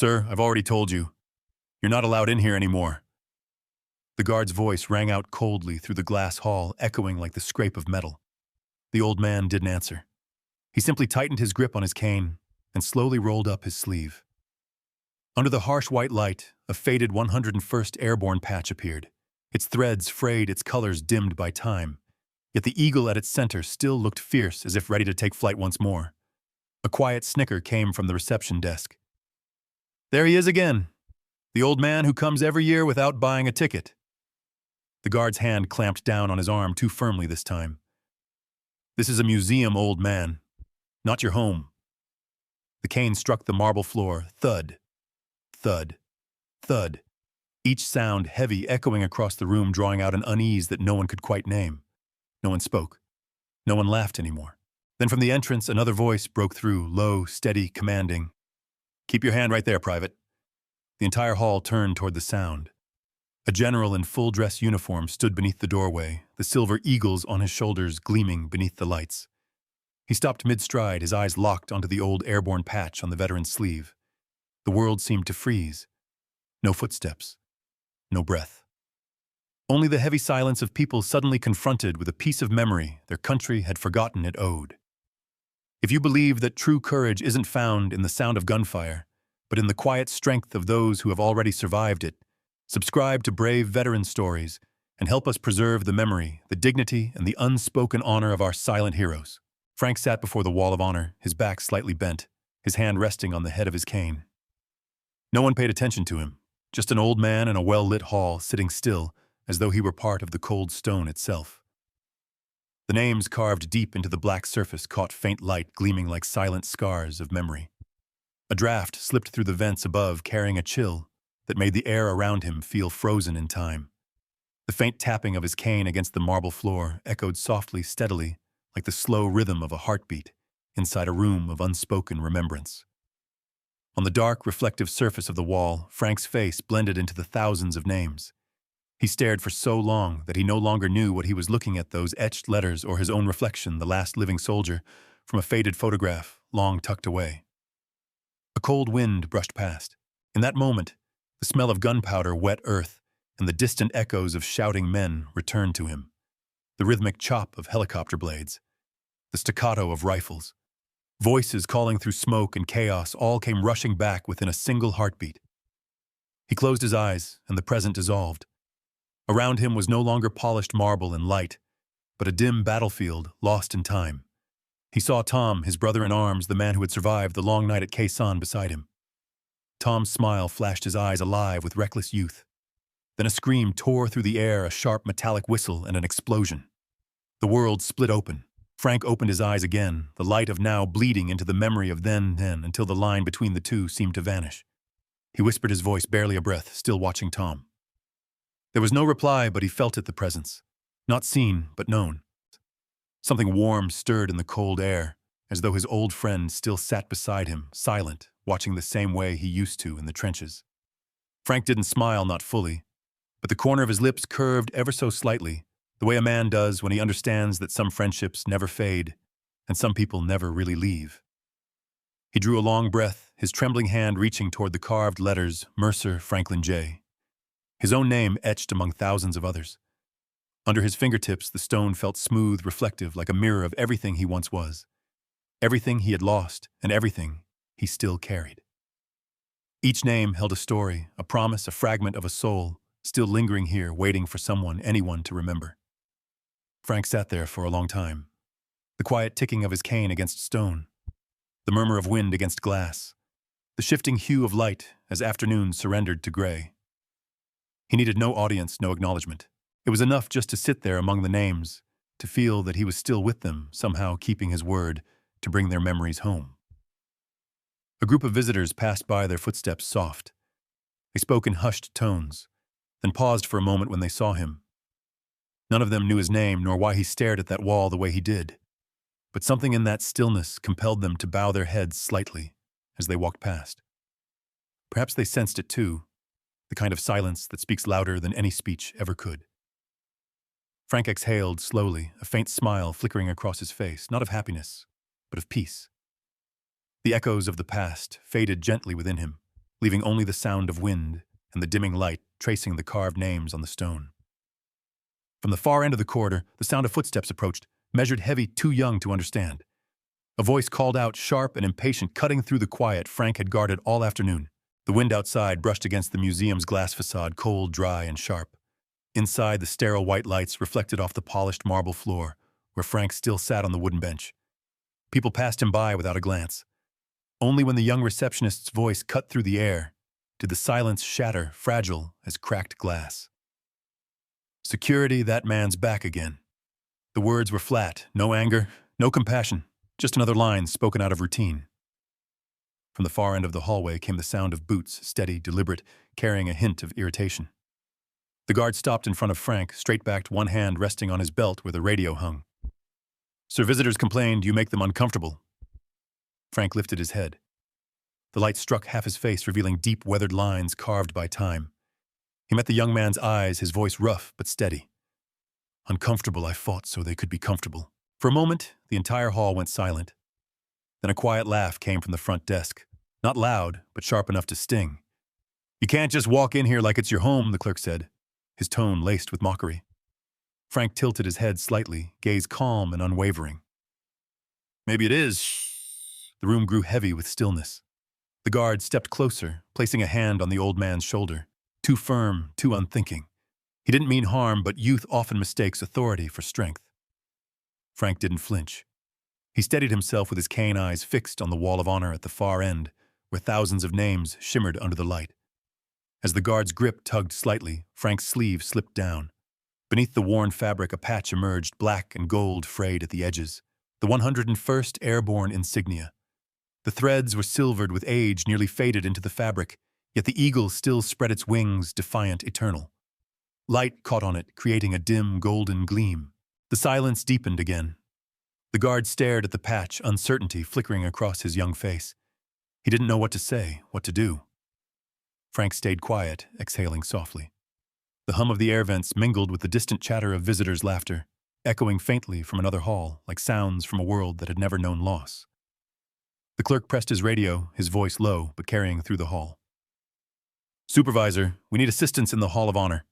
Sir, I've already told you. You're not allowed in here anymore. The guard's voice rang out coldly through the glass hall, echoing like the scrape of metal. The old man didn't answer. He simply tightened his grip on his cane and slowly rolled up his sleeve. Under the harsh white light, a faded 101st Airborne patch appeared. Its threads frayed, its colors dimmed by time. Yet the eagle at its center still looked fierce, as if ready to take flight once more. A quiet snicker came from the reception desk. There he is again. The old man who comes every year without buying a ticket. The guard's hand clamped down on his arm too firmly this time. This is a museum, old man, not your home. The cane struck the marble floor, thud, thud, thud. Each sound heavy, echoing across the room, drawing out an unease that no one could quite name. No one spoke. No one laughed anymore. Then from the entrance, another voice broke through, low, steady, commanding. Keep your hand right there, Private. The entire hall turned toward the sound. A general in full-dress uniform stood beneath the doorway, the silver eagles on his shoulders gleaming beneath the lights. He stopped mid-stride, his eyes locked onto the old Airborne patch on the veteran's sleeve. The world seemed to freeze. No footsteps. No breath. Only the heavy silence of people suddenly confronted with a piece of memory their country had forgotten it owed. If you believe that true courage isn't found in the sound of gunfire, but in the quiet strength of those who have already survived it, subscribe to brave veteran stories and help us preserve the memory, the dignity, and the unspoken honor of our silent heroes. Frank sat before the wall of honor, his back slightly bent, his hand resting on the head of his cane. No one paid attention to him, just an old man in a well-lit hall sitting still as though he were part of the cold stone itself. The names carved deep into the black surface caught faint light gleaming like silent scars of memory. A draft slipped through the vents above, carrying a chill that made the air around him feel frozen in time. The faint tapping of his cane against the marble floor echoed softly, steadily, like the slow rhythm of a heartbeat inside a room of unspoken remembrance. On the dark, reflective surface of the wall, Frank's face blended into the thousands of names. He stared for so long that he no longer knew what he was looking at, those etched letters or his own reflection, the last living soldier, from a faded photograph, long tucked away. A cold wind brushed past. In that moment, the smell of gunpowder, wet earth, and the distant echoes of shouting men returned to him. The rhythmic chop of helicopter blades, the staccato of rifles, voices calling through smoke and chaos all came rushing back within a single heartbeat. He closed his eyes, and the present dissolved. Around him was no longer polished marble and light, but a dim battlefield lost in time. He saw Tom, his brother in arms, the man who had survived the long night at Khe Sanh, beside him. Tom's smile flashed his eyes alive with reckless youth. Then a scream tore through the air, a sharp metallic whistle and an explosion. The world split open. Frank opened his eyes again, the light of now bleeding into the memory of then, until the line between the two seemed to vanish. He whispered, his voice barely a breath, still watching Tom. There was no reply, but he felt it, the presence. Not seen, but known. Something warm stirred in the cold air, as though his old friend still sat beside him, silent, watching the same way he used to in the trenches. Frank didn't smile, not fully, but the corner of his lips curved ever so slightly, the way a man does when he understands that some friendships never fade and some people never really leave. He drew a long breath, his trembling hand reaching toward the carved letters, Mercer Franklin J. His own name etched among thousands of others. Under his fingertips, the stone felt smooth, reflective, like a mirror of everything he once was, everything he had lost, and everything he still carried. Each name held a story, a promise, a fragment of a soul, still lingering here, waiting for someone, anyone to remember. Frank sat there for a long time. The quiet ticking of his cane against stone, the murmur of wind against glass, the shifting hue of light as afternoon surrendered to gray. He needed no audience, no acknowledgement. It was enough just to sit there among the names, to feel that he was still with them, somehow keeping his word to bring their memories home. A group of visitors passed by, their footsteps soft. They spoke in hushed tones, then paused for a moment when they saw him. None of them knew his name, nor why he stared at that wall the way he did. But something in that stillness compelled them to bow their heads slightly as they walked past. Perhaps they sensed it too, the kind of silence that speaks louder than any speech ever could. Frank exhaled slowly, a faint smile flickering across his face, not of happiness, but of peace. The echoes of the past faded gently within him, leaving only the sound of wind and the dimming light tracing the carved names on the stone. From the far end of the corridor, the sound of footsteps approached, measured heavy, too young to understand. A voice called out, sharp and impatient, cutting through the quiet Frank had guarded all afternoon. The wind outside brushed against the museum's glass facade, cold, dry, and sharp. Inside, the sterile white lights reflected off the polished marble floor, where Frank still sat on the wooden bench. People passed him by without a glance. Only when the young receptionist's voice cut through the air did the silence shatter, fragile as cracked glass. "Security, that man's back again." The words were flat, no anger, no compassion, just another line spoken out of routine. From the far end of the hallway came the sound of boots, steady, deliberate, carrying a hint of irritation. The guard stopped in front of Frank, straight-backed, one hand resting on his belt where the radio hung. "Sir, visitors complained you make them uncomfortable." Frank lifted his head. The light struck half his face, revealing deep, weathered lines carved by time. He met the young man's eyes, his voice rough but steady. "Uncomfortable, I fought so they could be comfortable." For a moment, the entire hall went silent. Then a quiet laugh came from the front desk. Not loud, but sharp enough to sting. "You can't just walk in here like it's your home," the clerk said, his tone laced with mockery. Frank tilted his head slightly, gaze calm and unwavering. "Maybe it is." The room grew heavy with stillness. The guard stepped closer, placing a hand on the old man's shoulder. Too firm, too unthinking. He didn't mean harm, but youth often mistakes authority for strength. Frank didn't flinch. He steadied himself with his keen eyes fixed on the wall of honor at the far end, where thousands of names shimmered under the light. As the guard's grip tugged slightly, Frank's sleeve slipped down. Beneath the worn fabric, a patch emerged, black and gold frayed at the edges. The 101st Airborne insignia. The threads were silvered with age, nearly faded into the fabric, yet the eagle still spread its wings, defiant, eternal. Light caught on it, creating a dim, golden gleam. The silence deepened again. The guard stared at the patch, uncertainty flickering across his young face. He didn't know what to say, what to do. Frank stayed quiet, exhaling softly. The hum of the air vents mingled with the distant chatter of visitors' laughter, echoing faintly from another hall, like sounds from a world that had never known loss. The clerk pressed his radio, his voice low, but carrying through the hall. "Supervisor, we need assistance in the Hall of Honor."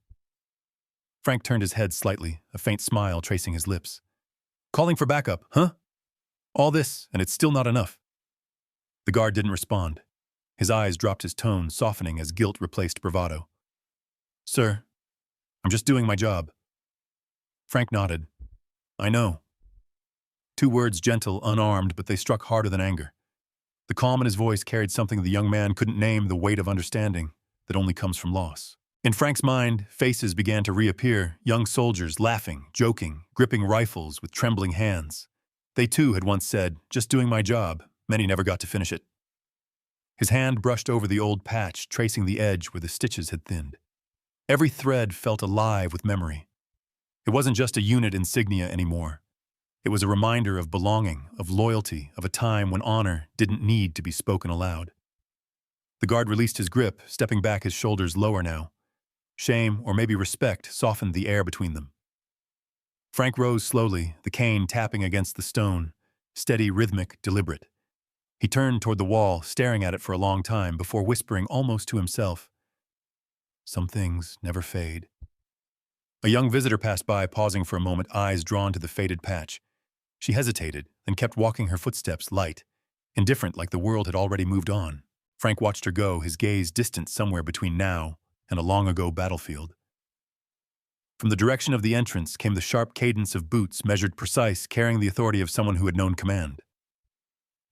Frank turned his head slightly, a faint smile tracing his lips. "Calling for backup, huh? All this, and it's still not enough." The guard didn't respond. His eyes dropped, his tone softening as guilt replaced bravado. "Sir, I'm just doing my job." Frank nodded. "I know." Two words, gentle, unarmed, but they struck harder than anger. The calm in his voice carried something the young man couldn't name, the weight of understanding that only comes from loss. In Frank's mind, faces began to reappear, young soldiers laughing, joking, gripping rifles with trembling hands. They too had once said, "Just doing my job." Many never got to finish it. His hand brushed over the old patch, tracing the edge where the stitches had thinned. Every thread felt alive with memory. It wasn't just a unit insignia anymore. It was a reminder of belonging, of loyalty, of a time when honor didn't need to be spoken aloud. The guard released his grip, stepping back, his shoulders lower now. Shame, or maybe respect, softened the air between them. Frank rose slowly, the cane tapping against the stone, steady, rhythmic, deliberate. He turned toward the wall, staring at it for a long time before whispering almost to himself, "Some things never fade." A young visitor passed by, pausing for a moment, eyes drawn to the faded patch. She hesitated, then kept walking, her footsteps light, indifferent, like the world had already moved on. Frank watched her go, his gaze distant somewhere between now and a long-ago battlefield. From the direction of the entrance came the sharp cadence of boots, measured precise, carrying the authority of someone who had known command.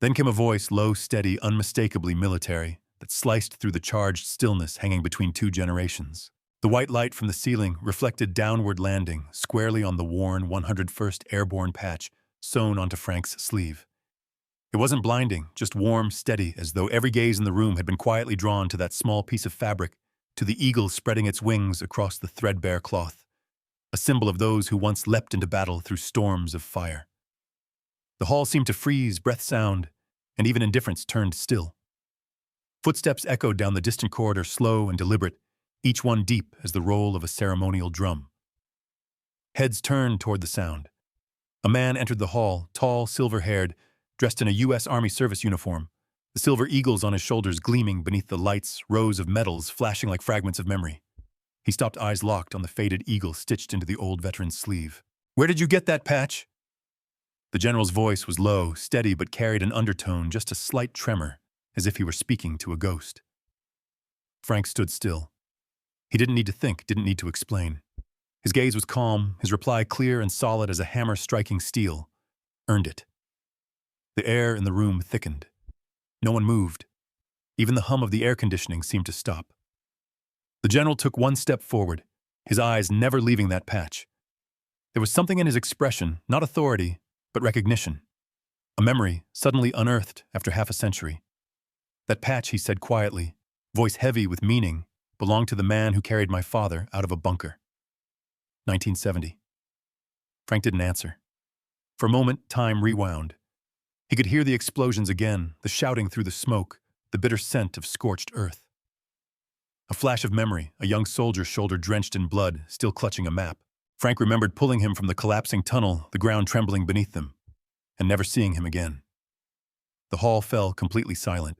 Then came a voice, low, steady, unmistakably military, that sliced through the charged stillness hanging between two generations. The white light from the ceiling reflected downward, landing squarely on the worn 101st Airborne patch sewn onto Frank's sleeve. It wasn't blinding, just warm, steady, as though every gaze in the room had been quietly drawn to that small piece of fabric, to the eagle spreading its wings across the threadbare cloth, a symbol of those who once leapt into battle through storms of fire. The hall seemed to freeze, breath sound, and even indifference turned still. Footsteps echoed down the distant corridor, slow and deliberate, each one deep as the roll of a ceremonial drum. Heads turned toward the sound. A man entered the hall, tall, silver-haired, dressed in a U.S. Army service uniform, the silver eagles on his shoulders gleaming beneath the lights, rows of medals flashing like fragments of memory. He stopped, eyes locked on the faded eagle stitched into the old veteran's sleeve. "Where did you get that patch?" The general's voice was low, steady, but carried an undertone, just a slight tremor, as if he were speaking to a ghost. Frank stood still. He didn't need to think, didn't need to explain. His gaze was calm, his reply clear and solid as a hammer striking steel. Earned it. The air in the room thickened. No one moved. Even the hum of the air conditioning seemed to stop. The general took one step forward, his eyes never leaving that patch. There was something in his expression, not authority, but recognition. A memory suddenly unearthed after half a century. That patch, he said quietly, voice heavy with meaning, belonged to the man who carried my father out of a bunker. 1970. Frank didn't answer. For a moment, time rewound. He could hear the explosions again, the shouting through the smoke, the bitter scent of scorched earth. A flash of memory, a young soldier's shoulder drenched in blood, still clutching a map. Frank remembered pulling him from the collapsing tunnel, the ground trembling beneath them, and never seeing him again. The hall fell completely silent.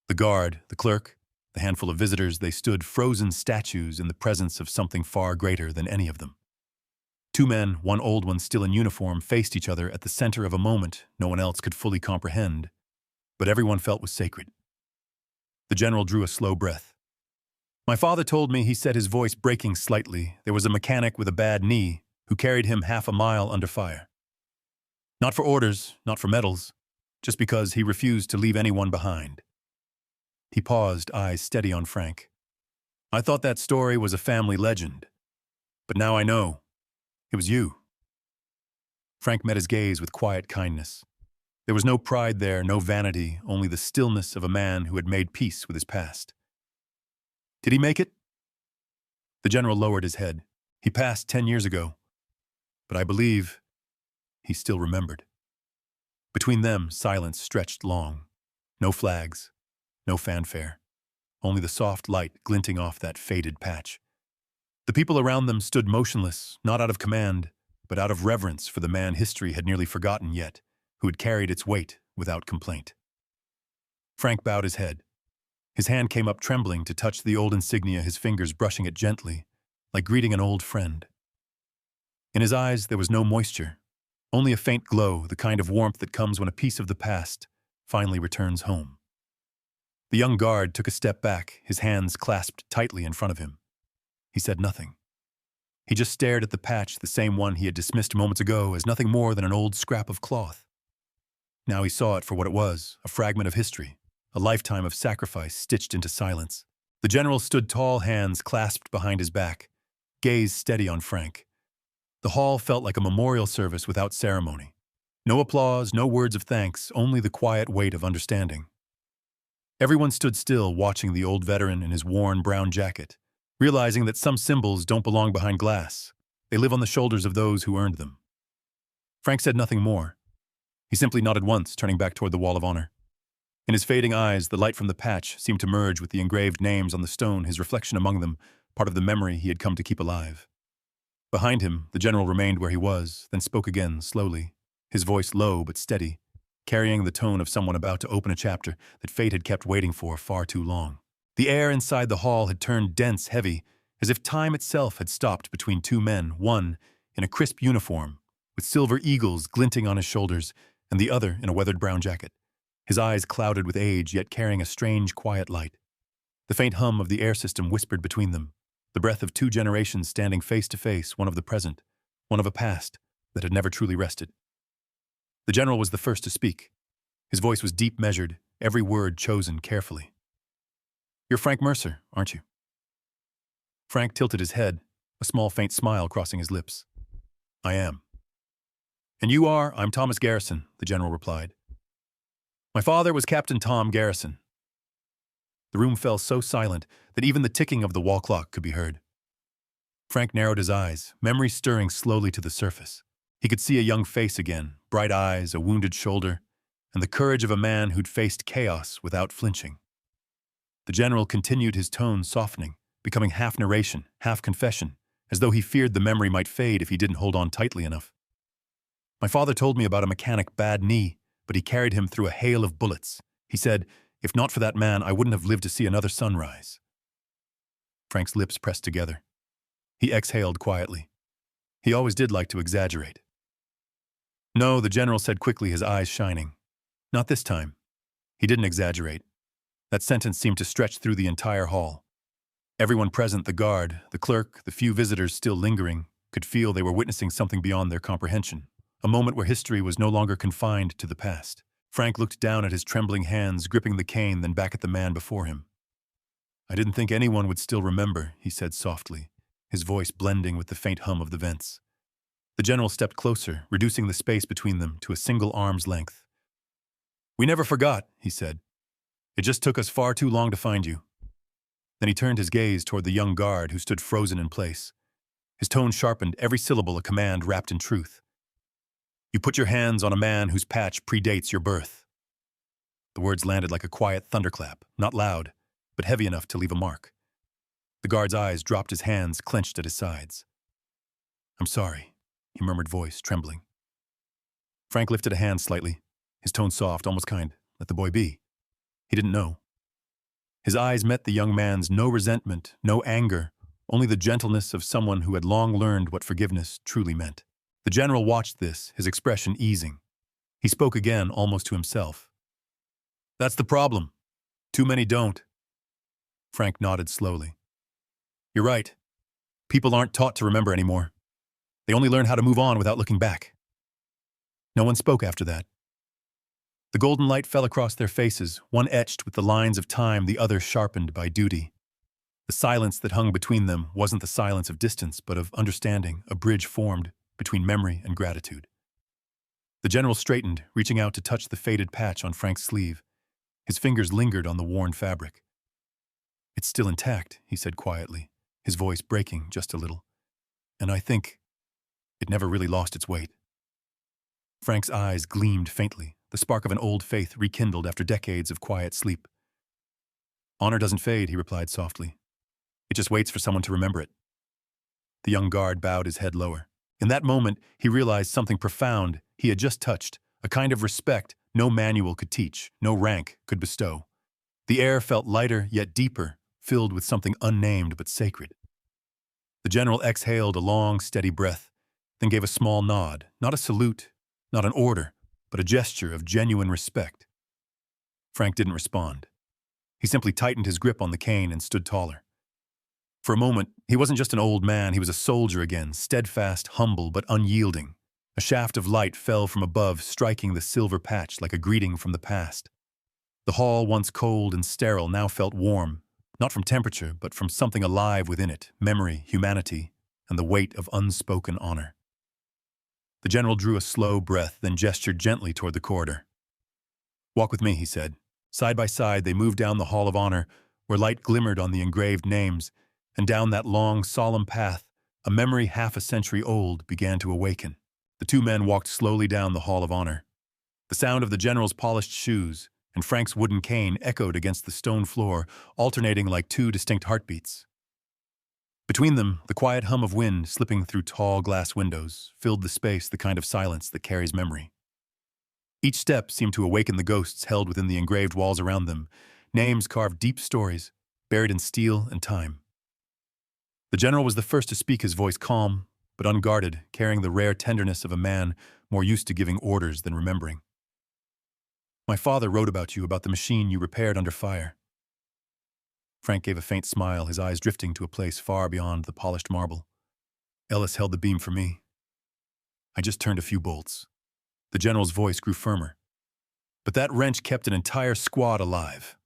The guard, the clerk, the handful of visitors, they stood frozen statues in the presence of something far greater than any of them. Two men, one old one still in uniform, faced each other at the center of a moment no one else could fully comprehend, but everyone felt was sacred. The general drew a slow breath. "My father told me," he said, his voice breaking slightly, "there was a mechanic with a bad knee who carried him half a mile under fire. Not for orders, not for medals, just because he refused to leave anyone behind." He paused, eyes steady on Frank. "I thought that story was a family legend, but now I know. It was you." Frank met his gaze with quiet kindness. There was no pride there, no vanity, only the stillness of a man who had made peace with his past. "Did he make it?" The general lowered his head. "He passed 10 years ago, but I believe he still remembered." Between them, silence stretched long. No flags, no fanfare, only the soft light glinting off that faded patch. The people around them stood motionless, not out of command, but out of reverence for the man history had nearly forgotten yet, who had carried its weight without complaint. Frank bowed his head. His hand came up trembling to touch the old insignia, his fingers brushing it gently, like greeting an old friend. In his eyes there was no moisture, only a faint glow, the kind of warmth that comes when a piece of the past finally returns home. The young guard took a step back, his hands clasped tightly in front of him. He said nothing. He just stared at the patch, the same one he had dismissed moments ago as nothing more than an old scrap of cloth. Now he saw it for what it was, a fragment of history, a lifetime of sacrifice stitched into silence. The general stood tall, hands clasped behind his back, gaze steady on Frank. The hall felt like a memorial service without ceremony. No applause, no words of thanks, only the quiet weight of understanding. Everyone stood still, watching the old veteran in his worn brown jacket, realizing that some symbols don't belong behind glass. They live on the shoulders of those who earned them. Frank said nothing more. He simply nodded once, turning back toward the wall of honor. In his fading eyes, the light from the patch seemed to merge with the engraved names on the stone, his reflection among them, part of the memory he had come to keep alive. Behind him, the general remained where he was, then spoke again, slowly, his voice low but steady, carrying the tone of someone about to open a chapter that fate had kept waiting for far too long. The air inside the hall had turned dense, heavy, as if time itself had stopped between two men, one in a crisp uniform, with silver eagles glinting on his shoulders, and the other in a weathered brown jacket, his eyes clouded with age yet carrying a strange, quiet light. The faint hum of the air system whispered between them, the breath of two generations standing face to face, one of the present, one of a past that had never truly rested. The general was the first to speak. His voice was deep measured, every word chosen carefully. "You're Frank Mercer, aren't you?" Frank tilted his head, a small faint smile crossing his lips. "I am." "And you are?" "I'm Thomas Garrison," the general replied. "My father was Captain Tom Garrison." The room fell so silent that even the ticking of the wall clock could be heard. Frank narrowed his eyes, memory stirring slowly to the surface. He could see a young face again, bright eyes, a wounded shoulder, and the courage of a man who'd faced chaos without flinching. The general continued, his tone softening, becoming half narration, half confession, as though he feared the memory might fade if he didn't hold on tightly enough. "My father told me about a mechanic bad knee, but he carried him through a hail of bullets. He said, "If not for that man, I wouldn't have lived to see another sunrise." Frank's lips pressed together. He exhaled quietly. He always did like to exaggerate. "No," the general said quickly, his eyes shining. "Not this time." He didn't exaggerate. That sentence seemed to stretch through the entire hall. Everyone present, the guard, the clerk, the few visitors still lingering, could feel they were witnessing something beyond their comprehension. A moment where history was no longer confined to the past. Frank looked down at his trembling hands, gripping the cane, then back at the man before him. "I didn't think anyone would still remember," he said softly, his voice blending with the faint hum of the vents. The general stepped closer, reducing the space between them to a single arm's length. "We never forgot," he said. "It just took us far too long to find you." Then he turned his gaze toward the young guard who stood frozen in place. His tone sharpened, every syllable a command wrapped in truth. "You put your hands on a man whose patch predates your birth." The words landed like a quiet thunderclap, not loud, but heavy enough to leave a mark. The guard's eyes dropped, his hands clenched at his sides. "I'm sorry," he murmured, voice trembling. Frank lifted a hand slightly, his tone soft, almost kind. Let the boy be. He didn't know. His eyes met the young man's, no resentment, no anger, only the gentleness of someone who had long learned what forgiveness truly meant. The general watched this, his expression easing. He spoke again, almost to himself. "That's the problem. Too many don't." Frank nodded slowly. "You're right. People aren't taught to remember anymore. They only learn how to move on without looking back." No one spoke after that. The golden light fell across their faces, one etched with the lines of time, the other sharpened by duty. The silence that hung between them wasn't the silence of distance, but of understanding, a bridge formed between memory and gratitude. The general straightened, reaching out to touch the faded patch on Frank's sleeve. His fingers lingered on the worn fabric. "It's still intact," he said quietly, his voice breaking just a little. "And I think it never really lost its weight." Frank's eyes gleamed faintly, the spark of an old faith rekindled after decades of quiet sleep. "Honor doesn't fade," he replied softly. "It just waits for someone to remember it." The young guard bowed his head lower. In that moment, he realized something profound he had just touched, a kind of respect no manual could teach, no rank could bestow. The air felt lighter yet deeper, filled with something unnamed but sacred. The general exhaled a long, steady breath, then gave a small nod, not a salute, not an order, but a gesture of genuine respect. Frank didn't respond. He simply tightened his grip on the cane and stood taller. For a moment, he wasn't just an old man, he was a soldier again, steadfast, humble, but unyielding. A shaft of light fell from above, striking the silver patch like a greeting from the past. The hall, once cold and sterile, now felt warm, not from temperature, but from something alive within it, memory, humanity, and the weight of unspoken honor. The general drew a slow breath, then gestured gently toward the corridor. "Walk with me," he said. Side by side, they moved down the Hall of Honor, where light glimmered on the engraved names, and down that long, solemn path, a memory half a century old began to awaken. The two men walked slowly down the Hall of Honor. The sound of the general's polished shoes and Frank's wooden cane echoed against the stone floor, alternating like two distinct heartbeats. Between them, the quiet hum of wind slipping through tall glass windows filled the space, the kind of silence that carries memory. Each step seemed to awaken the ghosts held within the engraved walls around them, names carved deep stories, buried in steel and time. The general was the first to speak, his voice calm, but unguarded, carrying the rare tenderness of a man more used to giving orders than remembering. "My father wrote about you, about the machine you repaired under fire." Frank gave a faint smile, his eyes drifting to a place far beyond the polished marble. "Ellis held the beam for me. I just turned a few bolts." The general's voice grew firmer. "But that wrench kept an entire squad alive."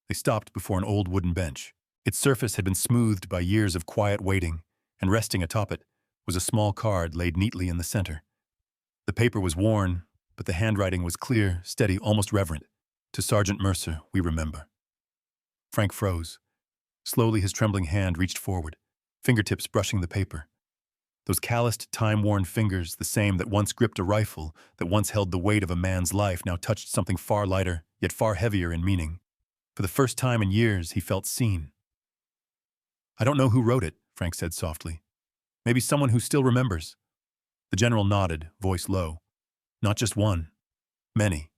They stopped before an old wooden bench. Its surface had been smoothed by years of quiet waiting, and resting atop it was a small card laid neatly in the center. The paper was worn, but the handwriting was clear, steady, almost reverent. "To Sergeant Mercer, we remember." Frank froze. Slowly, his trembling hand reached forward, fingertips brushing the paper. Those calloused, time-worn fingers, the same that once gripped a rifle, that once held the weight of a man's life, now touched something far lighter, yet far heavier in meaning. For the first time in years, he felt seen. "I don't know who wrote it," Frank said softly. "Maybe someone who still remembers." The general nodded, voice low. "Not just one. Many.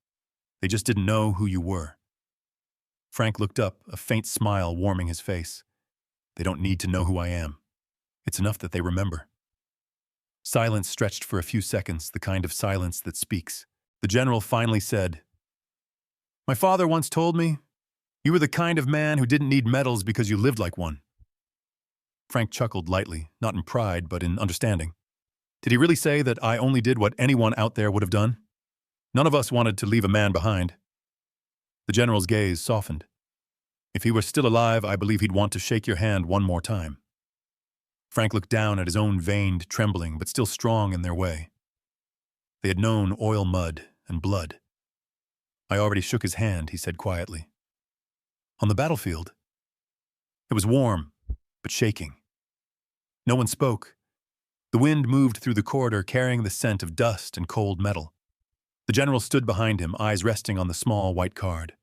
They just didn't know who you were. Frank looked up, a faint smile warming his face. They don't need to know who I am. It's enough that they remember. Silence stretched for a few seconds, the kind of silence that speaks. The general finally said, "My father once told me, you were the kind of man who didn't need medals because you lived like one." Frank chuckled lightly, not in pride, but in understanding. Did he really say that I only did what anyone out there would have done? None of us wanted to leave a man behind. The general's gaze softened. If he were still alive, I believe he'd want to shake your hand one more time. Frank looked down at his own veined, trembling, but still strong in their way. They had known oil mud and blood. I already shook his hand, he said quietly. On the battlefield. It was warm, but shaking. No one spoke. The wind moved through the corridor, carrying the scent of dust and cold metal. The general stood behind him, eyes resting on the small white card.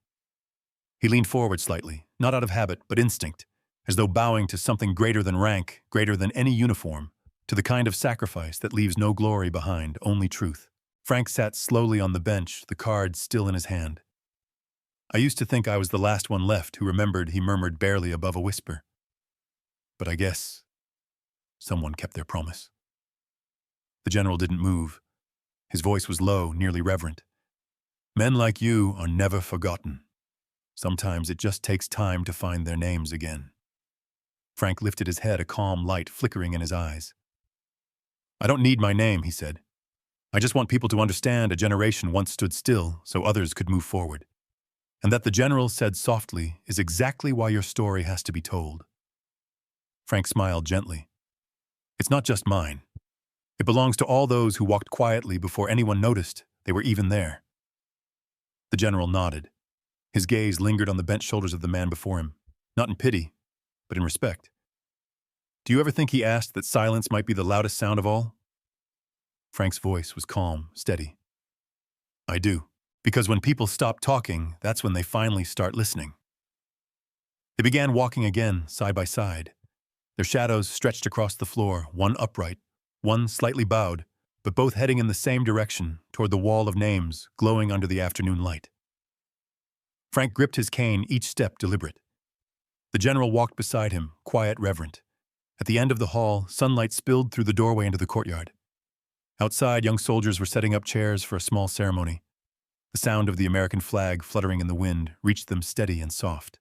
He leaned forward slightly, not out of habit, but instinct, as though bowing to something greater than rank, greater than any uniform, to the kind of sacrifice that leaves no glory behind, only truth. Frank sat slowly on the bench, the card still in his hand. I used to think I was the last one left who remembered, he murmured barely above a whisper. But I guess someone kept their promise. The general didn't move. His voice was low, nearly reverent. Men like you are never forgotten. Sometimes it just takes time to find their names again. Frank lifted his head, a calm light flickering in his eyes. I don't need my name, he said. I just want people to understand a generation once stood still so others could move forward. And that, the general said softly, is exactly why your story has to be told. Frank smiled gently. It's not just mine. It belongs to all those who walked quietly before anyone noticed they were even there. The general nodded. His gaze lingered on the bent shoulders of the man before him, not in pity, but in respect. Do you ever think he asked that silence might be the loudest sound of all? Frank's voice was calm, steady. I do, because when people stop talking, that's when they finally start listening. They began walking again, side by side. Their shadows stretched across the floor, one upright, one slightly bowed, but both heading in the same direction, toward the wall of names glowing under the afternoon light. Frank gripped his cane, each step deliberate. The general walked beside him, quiet, reverent. At the end of the hall, sunlight spilled through the doorway into the courtyard. Outside, young soldiers were setting up chairs for a small ceremony. The sound of the American flag fluttering in the wind reached them steady and soft.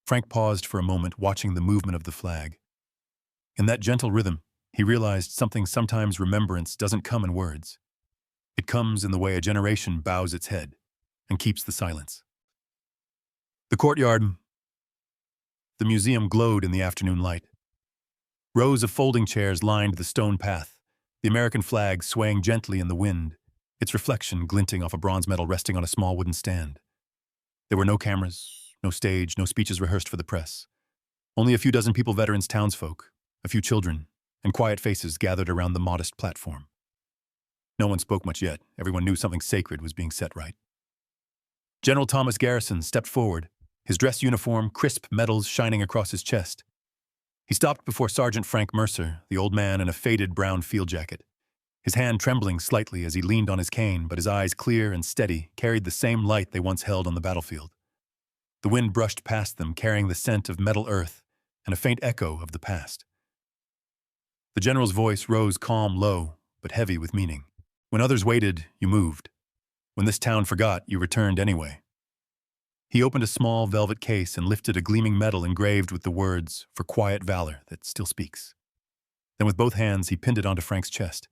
Frank paused for a moment, watching the movement of the flag. In that gentle rhythm, he realized something. Sometimes remembrance doesn't come in words. It comes in the way a generation bows its head and keeps the silence. The courtyard, the museum glowed in the afternoon light. Rows of folding chairs lined the stone path, the American flag swaying gently in the wind, its reflection glinting off a bronze medal resting on a small wooden stand. There were no cameras, no stage, no speeches rehearsed for the press. Only a few dozen people, veterans, townsfolk, a few children, and quiet faces gathered around the modest platform. No one spoke much yet. Everyone knew something sacred was being set right. General Thomas Garrison stepped forward, his dress uniform, crisp medals shining across his chest. He stopped before Sergeant Frank Mercer, the old man in a faded brown field jacket. His hand trembling slightly as he leaned on his cane, but his eyes, clear and steady, carried the same light they once held on the battlefield. The wind brushed past them, carrying the scent of metal earth and a faint echo of the past. The general's voice rose calm, low, but heavy with meaning. When others waited, you moved. When this town forgot, you returned anyway. He opened a small velvet case and lifted a gleaming medal engraved with the words, "For quiet valor that still speaks." Then with both hands, he pinned it onto Frank's chest.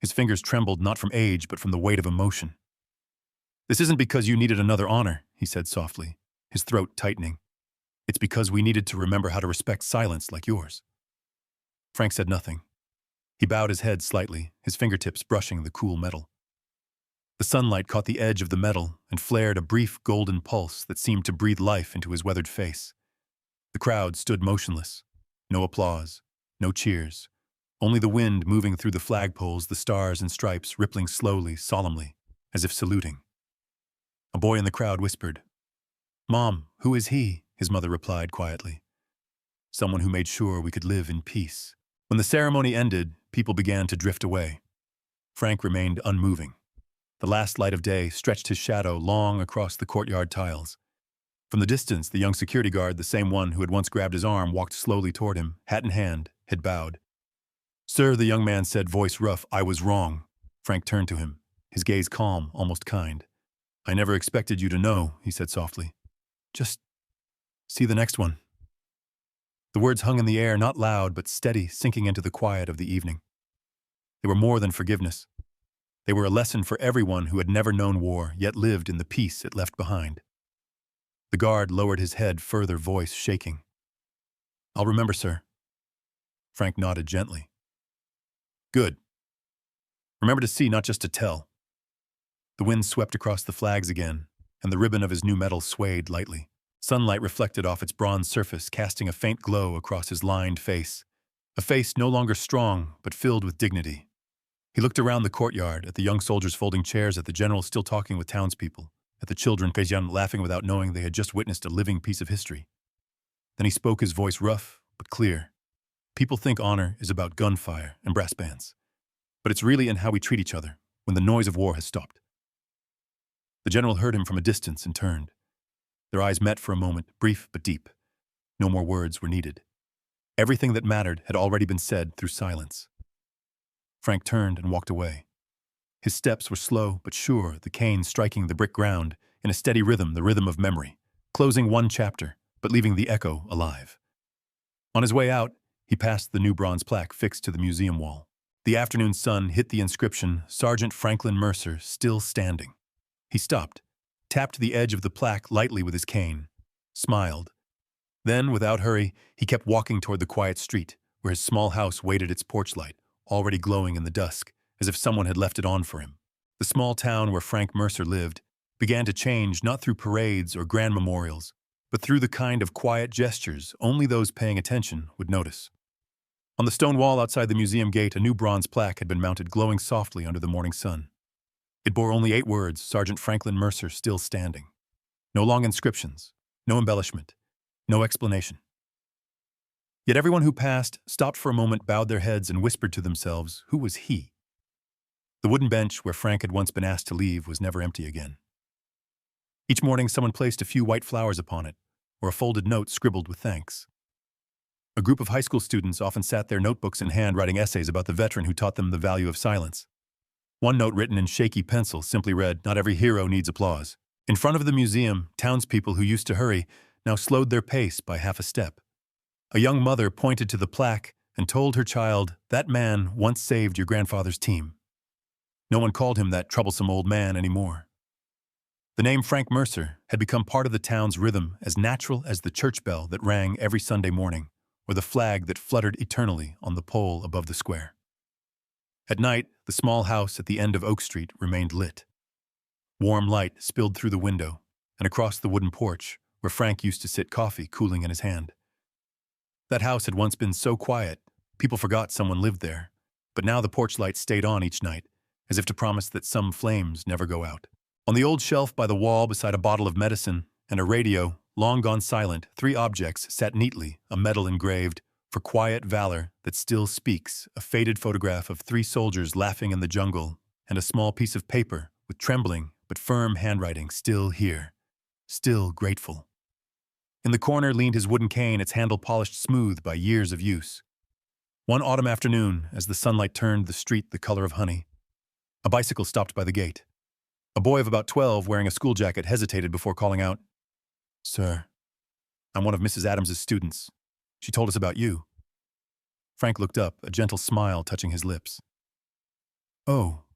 His fingers trembled not from age, but from the weight of emotion. "This isn't because you needed another honor," he said softly, his throat tightening. "It's because we needed to remember how to respect silence like yours." Frank said nothing. He bowed his head slightly, his fingertips brushing the cool metal. The sunlight caught the edge of the metal and flared a brief golden pulse that seemed to breathe life into his weathered face. The crowd stood motionless. No applause, no cheers. Only the wind moving through the flagpoles, the stars and stripes rippling slowly, solemnly, as if saluting. A boy in the crowd whispered, "Mom, who is he?" His mother replied quietly. "Someone who made sure we could live in peace." When the ceremony ended, people began to drift away. Frank remained unmoving. The last light of day stretched his shadow long across the courtyard tiles. From the distance, the young security guard, the same one who had once grabbed his arm, walked slowly toward him, hat in hand, head bowed. "Sir," the young man said, voice rough, "I was wrong." Frank turned to him, his gaze calm, almost kind. "I never expected you to know," he said softly. "Just see the next one." The words hung in the air, not loud, but steady, sinking into the quiet of the evening. They were more than forgiveness. They were a lesson for everyone who had never known war, yet lived in the peace it left behind. The guard lowered his head further, voice shaking. "I'll remember, sir." Frank nodded gently. "Good. Remember to see, not just to tell." The wind swept across the flags again, and the ribbon of his new medal swayed lightly. Sunlight reflected off its bronze surface, casting a faint glow across his lined face. A face no longer strong, but filled with dignity. He looked around the courtyard, at the young soldiers folding chairs, at the general still talking with townspeople, at the children laughing without knowing they had just witnessed a living piece of history. Then he spoke, his voice rough but clear. "People think honor is about gunfire and brass bands, but it's really in how we treat each other when the noise of war has stopped." The general heard him from a distance and turned. Their eyes met for a moment, brief but deep. No more words were needed. Everything that mattered had already been said through silence. Frank turned and walked away. His steps were slow but sure, the cane striking the brick ground in a steady rhythm, the rhythm of memory, closing one chapter, but leaving the echo alive. On his way out, he passed the new bronze plaque fixed to the museum wall. The afternoon sun hit the inscription, "Sergeant Franklin Mercer, still standing." He stopped, tapped the edge of the plaque lightly with his cane, smiled. Then, without hurry, he kept walking toward the quiet street, where his small house waited its porch light, already glowing in the dusk, as if someone had left it on for him. The small town where Frank Mercer lived began to change not through parades or grand memorials, but through the kind of quiet gestures only those paying attention would notice. On the stone wall outside the museum gate, a new bronze plaque had been mounted, glowing softly under the morning sun. It bore only 8 words, "Sergeant Franklin Mercer, still standing." No long inscriptions, no embellishment, no explanation. Yet everyone who passed stopped for a moment, bowed their heads, and whispered to themselves, who was he? The wooden bench where Frank had once been asked to leave was never empty again. Each morning someone placed a few white flowers upon it, or a folded note scribbled with thanks. A group of high school students often sat there, notebooks in hand, writing essays about the veteran who taught them the value of silence. One note, written in shaky pencil, simply read, "Not every hero needs applause." In front of the museum, townspeople who used to hurry now slowed their pace by half a step. A young mother pointed to the plaque and told her child, "That man once saved your grandfather's team." No one called him that troublesome old man anymore. The name Frank Mercer had become part of the town's rhythm, as natural as the church bell that rang every Sunday morning, or the flag that fluttered eternally on the pole above the square. At night, the small house at the end of Oak Street remained lit. Warm light spilled through the window and across the wooden porch where Frank used to sit, coffee cooling in his hand. That house had once been so quiet, people forgot someone lived there, but now the porch light stayed on each night, as if to promise that some flames never go out. On the old shelf by the wall, beside a bottle of medicine and a radio, long gone silent, 3 objects sat neatly, a medal engraved, "For quiet valor that still speaks," a faded photograph of 3 soldiers laughing in the jungle, and a small piece of paper with trembling but firm handwriting, "Still here, still grateful." In the corner leaned his wooden cane, its handle polished smooth by years of use. One autumn afternoon, as the sunlight turned the street the color of honey, a bicycle stopped by the gate. A boy of about 12, wearing a school jacket, hesitated before calling out, "Sir, I'm one of Mrs. Adams's students. She told us about you." Frank looked up, a gentle smile touching his lips. "Oh."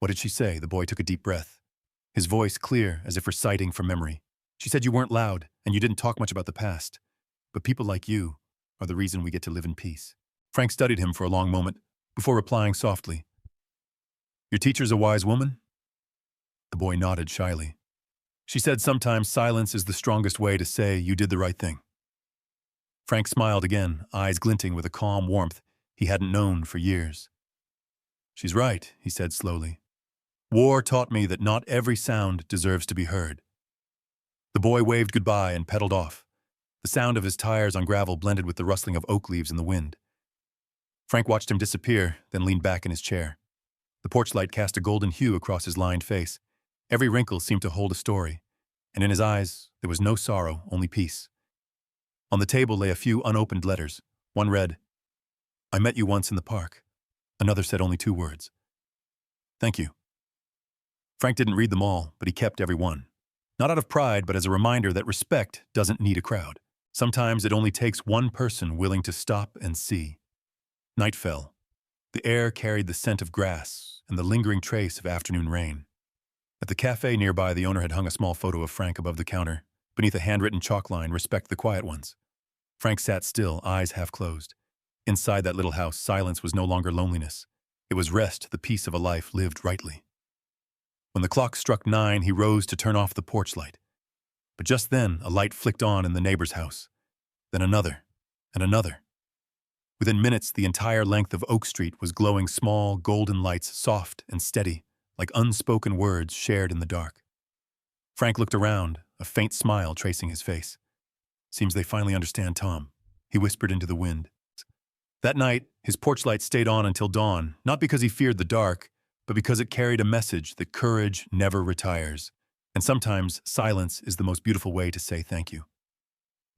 "What did she say?" The boy took a deep breath, his voice clear as if reciting from memory. "She said you weren't loud and you didn't talk much about the past, but people like you are the reason we get to live in peace." Frank studied him for a long moment before replying softly, "Your teacher's a wise woman?" The boy nodded shyly. "She said sometimes silence is the strongest way to say you did the right thing." Frank smiled again, eyes glinting with a calm warmth he hadn't known for years. "She's right," he said slowly. "War taught me that not every sound deserves to be heard." The boy waved goodbye and pedaled off. The sound of his tires on gravel blended with the rustling of oak leaves in the wind. Frank watched him disappear, then leaned back in his chair. The porch light cast a golden hue across his lined face. Every wrinkle seemed to hold a story, and in his eyes there was no sorrow, only peace. On the table lay a few unopened letters. One read, "I met you once in the park." Another said only 2 words, "Thank you." Frank didn't read them all, but he kept every one. Not out of pride, but as a reminder that respect doesn't need a crowd. Sometimes it only takes one person willing to stop and see. Night fell. The air carried the scent of grass and the lingering trace of afternoon rain. At the cafe nearby, the owner had hung a small photo of Frank above the counter. Beneath a handwritten chalk line, "Respect the quiet ones." Frank sat still, eyes half closed. Inside that little house, silence was no longer loneliness. It was rest, the peace of a life lived rightly. When the clock struck 9, he rose to turn off the porch light. But just then, a light flicked on in the neighbor's house. Then another, and another. Within minutes, the entire length of Oak Street was glowing small, golden lights, soft and steady, like unspoken words shared in the dark. Frank looked around, a faint smile tracing his face. "Seems they finally understand Tom," he whispered into the wind. That night, his porch light stayed on until dawn, not because he feared the dark, but because it carried a message that courage never retires. And sometimes silence is the most beautiful way to say thank you.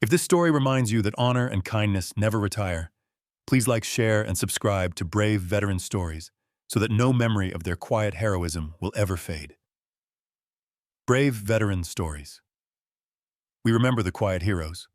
If this story reminds you that honor and kindness never retire, please like, share, and subscribe to Brave Veteran Stories so that no memory of their quiet heroism will ever fade. Brave Veteran Stories. We remember the quiet heroes,